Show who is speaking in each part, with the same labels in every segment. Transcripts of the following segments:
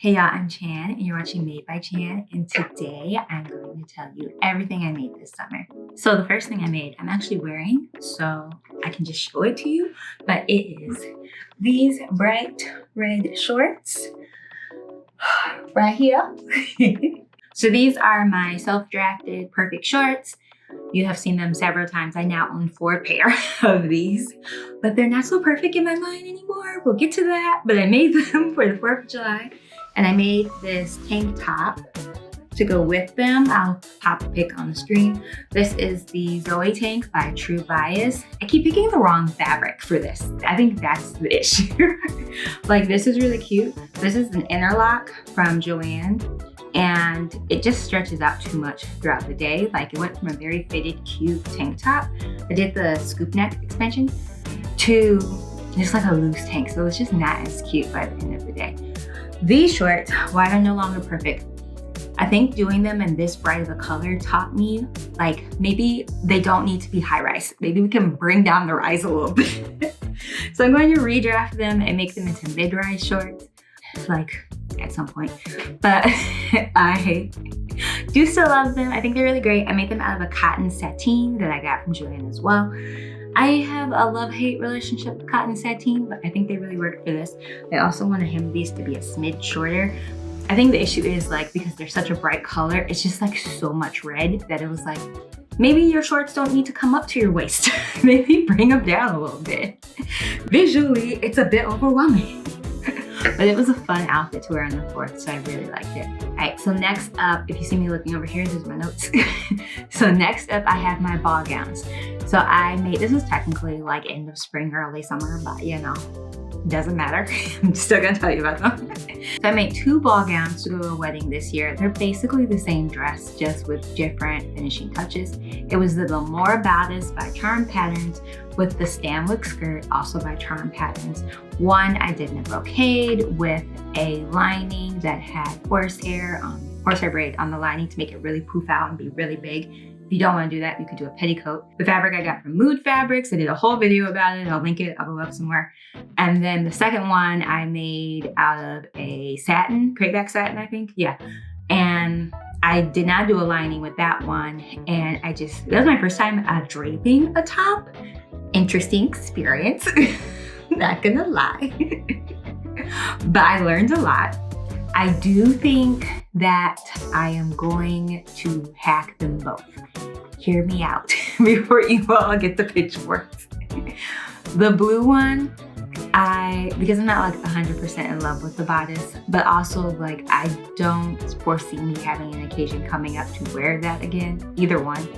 Speaker 1: Hey y'all, I'm Chann and you're watching Made by Chann, and today I'm going to tell you everything I made this summer. So the first thing I made, I'm actually wearing, so I can just show it to you, but it is these bright red shorts right here. So these are my self-drafted perfect shorts. You have seen them several times. I now own 4 pair of these, but they're not so perfect in my mind anymore. We'll get to that, but I made them for the 4th of July. And I made this tank top to go with them. I'll pop a pic on the screen. This is the Zoe tank by True Bias. I keep picking the wrong fabric for this. I think that's the issue. Like, this is really cute. This is an interlock from Joann, and it just stretches out too much throughout the day. Like, it went from a very fitted, cute tank top. I did the scoop neck extension to just like a loose tank. So it's just not as cute by the end of the day. These shorts, why they're no longer perfect, I think doing them in this bright of a color taught me, like, maybe they don't need to be high rise. Maybe we can bring down the rise a little bit. So I'm going to redraft them and make them into mid-rise shorts, like at some point. But I do still love them. I think they're really great. I made them out of a cotton sateen that I got from Joann as well. I have a love-hate relationship with cotton sateen, but I think they really work for this. I also want to hem these to be a smidge shorter. I think the issue is, like, because they're such a bright color, it's just like so much red that it was like, maybe your shorts don't need to come up to your waist. Maybe bring them down a little bit. Visually, it's a bit overwhelming. But it was a fun outfit to wear on the 4th, so I really liked it. All right, so next up, if you see me looking over here, there's my notes. So next up, I have my ball gowns. So I made, this was technically like end of spring, early summer, but you know, doesn't matter. I'm still gonna tell you about them. So I made 2 ball gowns to go to a wedding this year. They're basically the same dress, just with different finishing touches. It was the More bodice by Charm Patterns with the Stanwick skirt, also by Charm Patterns. One I did in a brocade with a lining that had horsehair braid on the lining to make it really poof out and be really big. If you don't want to do that, you could do a petticoat. The fabric I got from Mood Fabrics. I did a whole video about it. I'll link it, I'll go up somewhere. And then the second one I made out of a satin, crepeback satin, I think. Yeah. And I did not do a lining with that one. And that was my first time draping a top. Interesting experience, not gonna lie. But I learned a lot. I do think that I am going to hack them both. Hear me out before you all get the pitchforks. The blue one, because I'm not like 100% in love with the bodice, but also like I don't foresee me having an occasion coming up to wear that again, either one.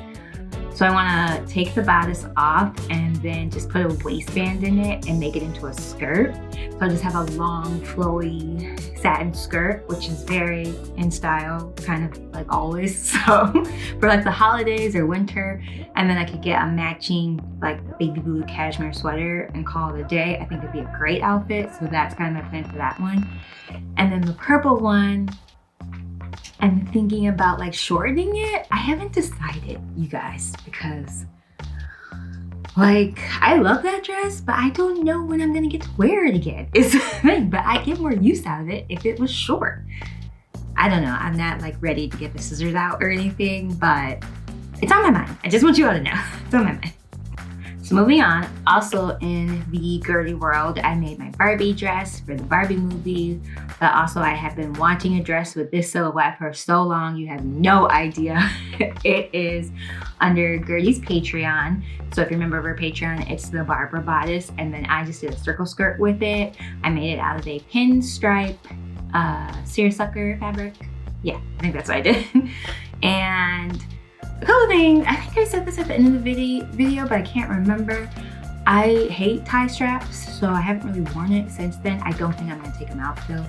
Speaker 1: So I want to take the bodice off and then just put a waistband in it and make it into a skirt. So I just have a long, flowy satin skirt, which is very in style, kind of like always. So for like the holidays or winter, and then I could get a matching like baby blue cashmere sweater and call it a day. I think it'd be a great outfit. So that's kind of my plan for that one. And then the purple one, I'm thinking about like shortening it. I haven't decided, you guys, because like I love that dress, but I don't know when I'm gonna get to wear it again. It's the thing, but I get more use out of it if it was short. I don't know, I'm not like ready to get the scissors out or anything, but it's on my mind. I just want you all to know, it's on my mind. So moving on, also in the girly world, I made my Barbie dress for the Barbie movie, but also I have been wanting a dress with this silhouette for so long, you have no idea. It is under Gertie's Patreon. So if you remember her Patreon, it's the Barbara bodice, and then I just did a circle skirt with it. I made it out of a pinstripe seersucker fabric. Yeah, I think that's what I did. And a couple things, I think I said this at the end of the video, but I can't remember. I hate tie straps, so I haven't really worn it since then. I don't think I'm gonna take them out though.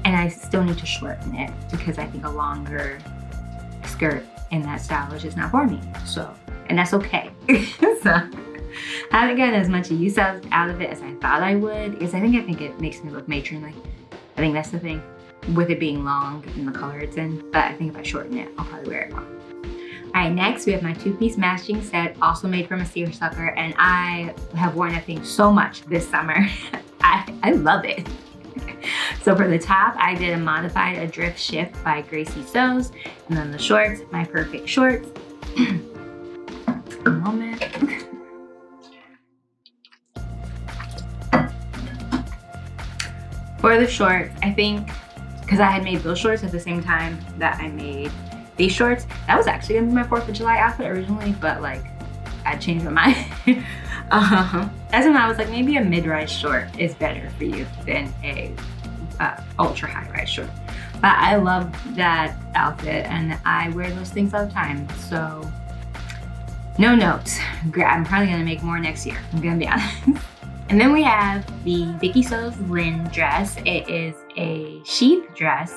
Speaker 1: And I still need to shorten it because I think a longer skirt in that style is just not for me. So, and that's okay. So, I haven't gotten as much use out of it as I thought I would, because I think it makes me look matronly. I think that's the thing, with it being long and the color it's in. But I think if I shorten it, I'll probably wear it more. All right, next we have my 2-piece matching set, also made from a seersucker, and I have worn that thing so much this summer. I love it. So for the top, I did a modified Adrift Shift by Gracie Sews. And then the shorts, my perfect shorts. A moment. For the shorts, I think, because I had made those shorts at the same time that I made these shorts, that was actually gonna be my 4th of July outfit originally, but like, I changed my mind. That's when I was like, maybe a mid-rise short is better for you than a ultra high-rise short. But I love that outfit and I wear those things all the time. So no notes. I'm probably gonna make more next year, I'm gonna be honest. And then we have the Vicky Sews Lynn dress. It is a sheath dress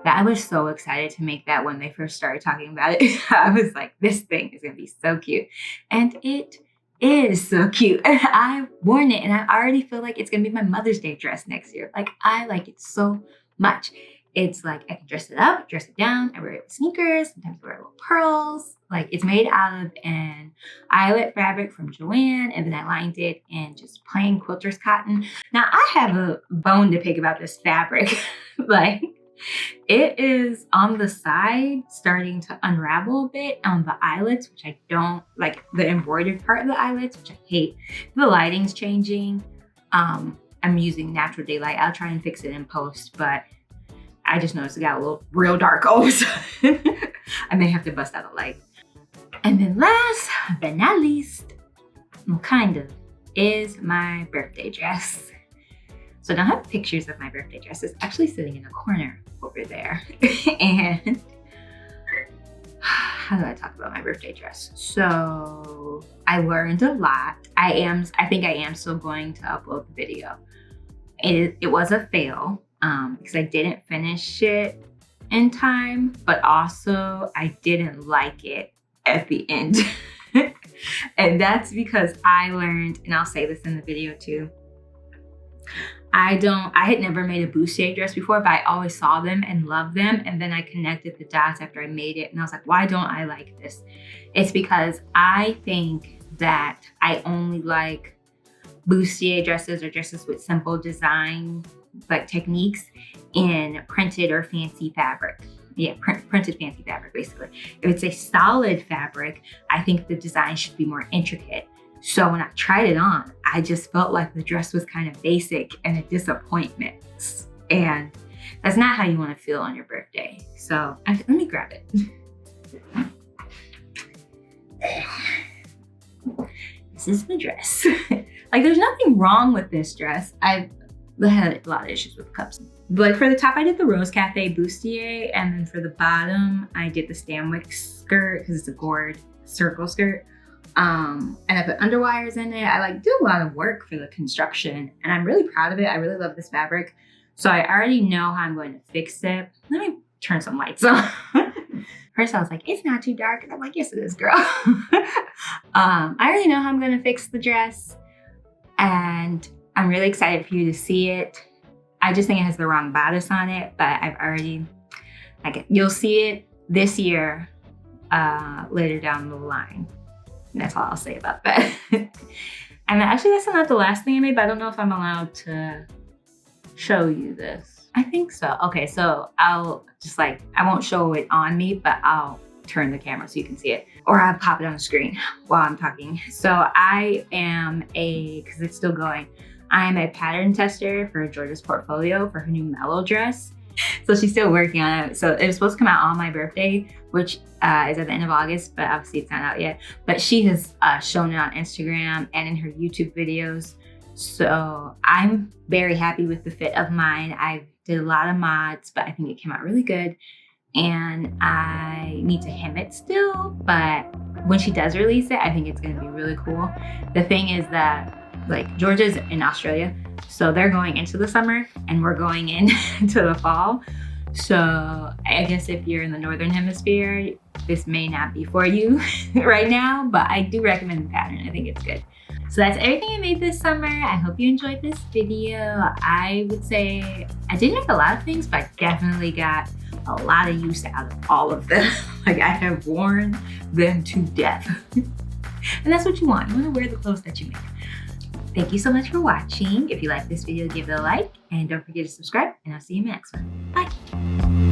Speaker 1: that I was so excited to make that when they first started talking about it. I was like, this thing is gonna be so cute. And it is so cute. And I've worn it and I already feel like it's gonna be my Mother's Day dress next year. Like, I like it so much. It's like, I can dress it up, dress it down. I wear it with sneakers, sometimes I wear little pearls. Like, it's made out of an eyelet fabric from Joann, and then I lined it in just plain quilter's cotton. Now, I have a bone to pick about this fabric. Like, it is on the side starting to unravel a bit on the eyelets, which I don't like, the embroidered part of the eyelets, which I hate. The lighting's changing. I'm using natural daylight. I'll try and fix it in post, but I just noticed it got a little real dark all of a sudden. I may have to bust out a light. And then last but not least, kind of, is my birthday dress. So I don't have pictures of my birthday dress. It's actually sitting in a corner over there. And how do I talk about my birthday dress? So I learned a lot. I think I am still going to upload the video. It was a fail because I didn't finish it in time, but also I didn't like it at the end. And that's because I learned, and I'll say this in the video too, I had never made a bustier dress before, but I always saw them and loved them. And then I connected the dots after I made it. And I was like, why don't I like this? It's because I think that I only like bustier dresses or dresses with simple design, like techniques, in printed or fancy fabric. Yeah, printed fancy fabric, basically. If it's a solid fabric, I think the design should be more intricate. So when I tried it on, I just felt like the dress was kind of basic and a disappointment. And that's not how you want to feel on your birthday. So let me grab it. This is the dress. Like, there's nothing wrong with this dress. I've had a lot of issues with cups. But for the top, I did the Rose Cafe bustier. And then for the bottom, I did the Stanwyck skirt because it's a gourd circle skirt. And I put underwires in it. I do a lot of work for the construction and I'm really proud of it. I really love this fabric. So I already know how I'm going to fix it. Let me turn some lights on. First I was like, it's not too dark. And I'm like, yes it is, girl. I already know how I'm going to fix the dress and I'm really excited for you to see it. I just think it has the wrong bodice on it, but I've already, you'll see it this year, later down the line. And that's all I'll say about that. And actually, that's not the last thing I made, but I don't know if I'm allowed to show you this. I think so. Okay, so I'll just I won't show it on me, but I'll turn the camera so you can see it. Or I'll pop it on the screen while I'm talking. So I am because it's still going, I am a pattern tester for Georgia's portfolio for her new Mellow dress. So she's still working on it. So it was supposed to come out on my birthday, which is at the end of August, but obviously it's not out yet. But she has shown it on Instagram and in her YouTube videos. So I'm very happy with the fit of mine. I did a lot of mods, but I think it came out really good. And I need to hem it still, but when she does release it, I think it's gonna be really cool. The thing is that Georgia's in Australia, so they're going into the summer and we're going into the fall. So I guess if you're in the Northern Hemisphere, this may not be for you right now, but I do recommend the pattern. I think it's good. So that's everything I made this summer. I hope you enjoyed this video. I would say I didn't make a lot of things, but I definitely got a lot of use out of all of them. I have worn them to death. And that's what you want. You want to wear the clothes that you make. Thank you so much for watching. If you like this video, give it a like And don't forget to subscribe, and I'll see you in the next one. Bye.